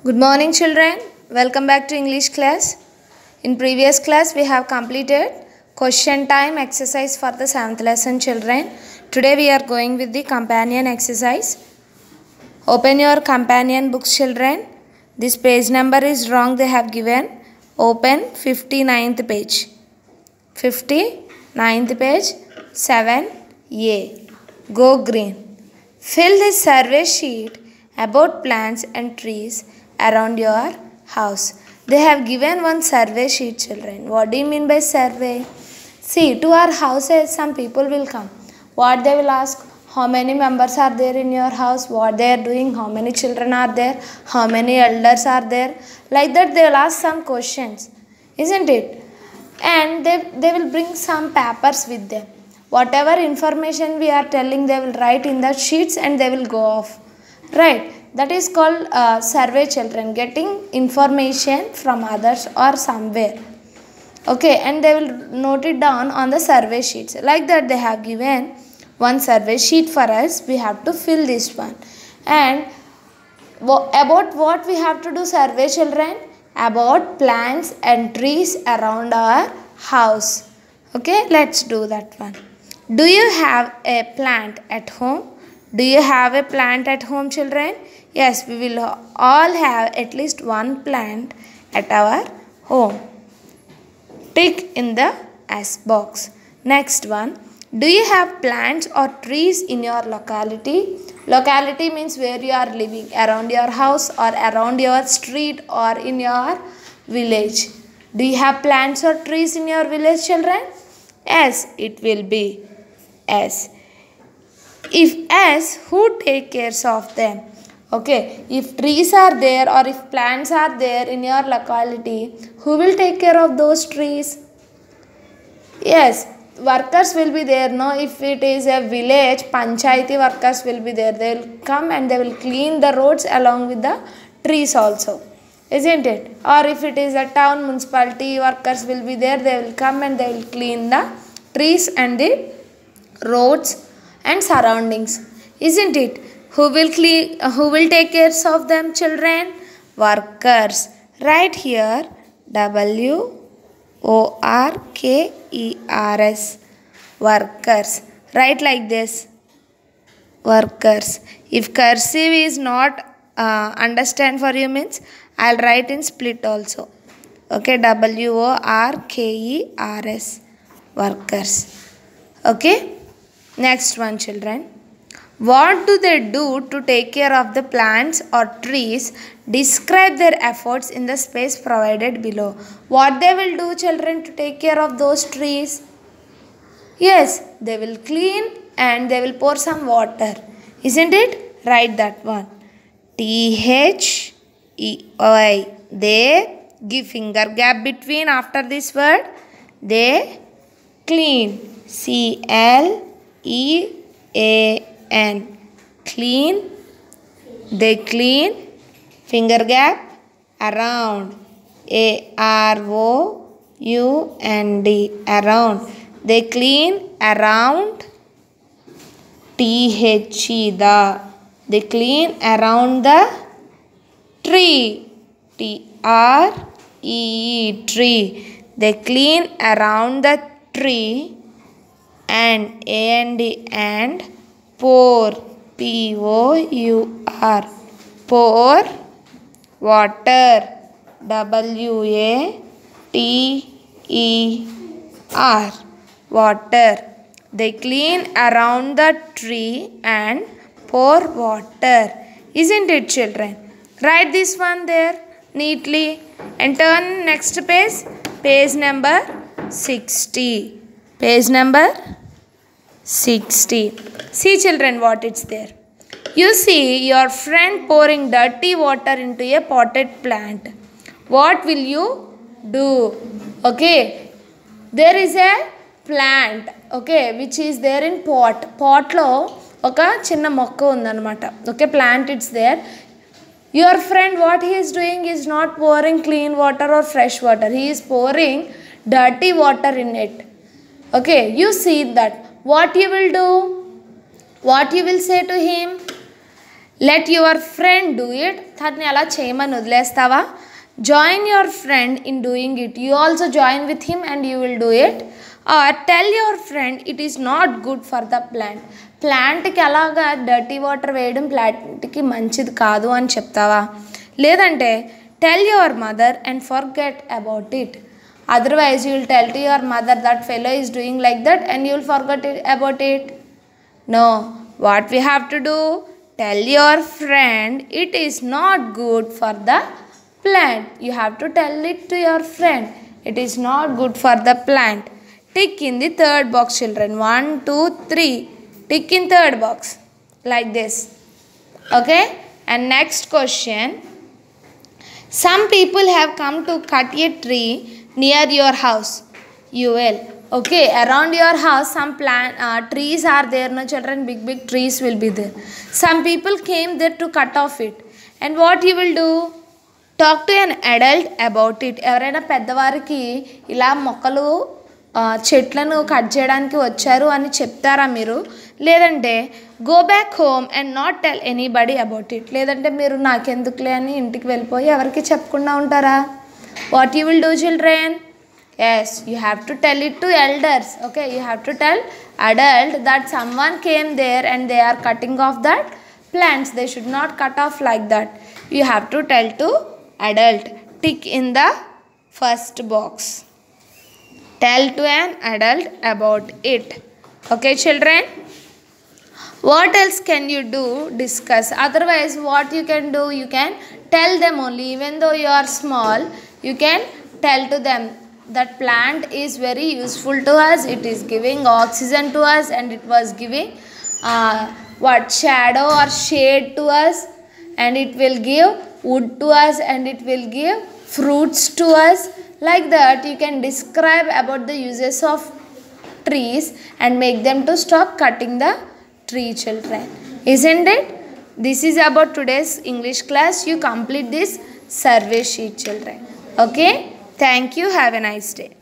Good morning children. Welcome back to English class. In previous class we have completed question time exercise for the 7th lesson children. Today we are going with the companion exercise. Open your companion books children. This page number is wrong they have given. Open 59th page. 59th page 7a. Go green. Fill this survey sheet about plants and trees around your house. They have given one survey sheet children. What do you mean by survey? See, to our houses some people will come. What they will ask? How many members are there in your house? What they are doing? How many children are there? How many elders are there? Like that they will ask some questions. Isn't it? And they will bring some papers with them. Whatever information we are telling they will write in the sheets and they will go off. Right? That is called survey children, getting information from others or somewhere. Okay, and they will note it down on the survey sheets. Like that they have given one survey sheet for us. We have to fill this one. And about what we have to do survey children? About plants and trees around our house. Okay, let's do that one. Do you have a plant at home? Do you have a plant at home children? Yes, we will all have at least one plant at our home. Tick in the S box. Next one. Do you have plants or trees in your locality? Locality means where you are living, around your house or around your street or in your village. Do you have plants or trees in your village children? Yes, it will be S. If S, who take care of them? Okay, if trees are there or if plants are there in your locality, who will take care of those trees? Yes, workers will be there. No, if it is a village, panchayati workers will be there. They will come and they will clean the roads along with the trees also. Isn't it? Or if it is a town municipality, workers will be there. They will come and they will clean the trees and the roads and surroundings. Isn't it? Who will take care of them children? Workers. Right here WORKERS. Workers. Write like this. Workers. If cursive is not understand for you means I'll write in split also. Okay, WORKERS. Workers. Okay. Next one children. What do they do to take care of the plants or trees? Describe their efforts in the space provided below. What they will do children to take care of those trees? Yes, they will clean and they will pour some water. Isn't it? Write that one. THEOI. They, give finger gap between after this word. They clean. CLEAN. Clean. They clean. Finger gap. Around. AROUND. Around. They clean around. THE. The. They clean around the tree. TREE. Tree. They clean around the tree. And and pour. POUR. Pour water. WATER. Water. They clean around the tree and pour water. Isn't it children? Write this one there neatly and turn next page. Page number 60. Page number 60. See children what it's there. You see your friend pouring dirty water into a potted plant. What will you do? Okay. There is a plant. Okay. Which is there in pot. Pot lo oka chinna mokka undanamata. Okay. Plant it's there. Your friend what he is doing is not pouring clean water or fresh water. He is pouring dirty water in it. Okay. You see that. What you will do? What you will say to him? Let your friend do it. తనని అలా చేయమని వదిలేస్తావా? Join your friend in doing it. You also join with him and you will do it. Or tell your friend it is not good for the plant. ప్లాంట్కి అలాగా dirty water వేయడం ప్లాంట్కి మంచిది కాదు అని చెప్తావా? లేదంటే tell your mother and forget about it. Otherwise you will tell to your mother that fellow is doing like that and you will forget about it. No, what we have to do? Tell your friend it is not good for the plant. You have to tell it to your friend. It is not good for the plant. Tick in the third box, children. 1, 2, 3. Tick in third box. Like this. Okay? And next question. Some people have come to cut a tree near your house. You will. Okay, around your house some trees are there, no children, big trees will be there. Some people came there to cut off it. And what you will do? Talk to an adult about it. ఎవరైనా పెద్దవారికి ఇలా మొక్కలు చెట్లను cut చేయడానికి వచ్చారు అని చెప్తారా మీరు? లేదంటే go back home and not tell anybody about it. లేదంటే మీరు నాకెందుకులే అని ఇంటికి వెళ్ళిపోయి ఎవరికి చెప్పకుండా ఉంటారా? What you will do children? Yes, you have to tell it to elders. Okay, you have to tell adult that someone came there and they are cutting off that plants. They should not cut off like that. You have to tell to adult. Tick in the first box. Tell to an adult about it. Okay, children? What else can you do? Discuss. Otherwise, what you can do? You can tell them only. Even though you are small, you can tell to them that plant is very useful to us. It is giving oxygen to us and it was giving shadow or shade to us, and it will give wood to us and it will give fruits to us. Like that you can describe about the uses of trees and make them to stop cutting the tree, children. Isn't it? This is about today's English class. You complete this survey sheet, children. Okay? Thank you. Have a nice day.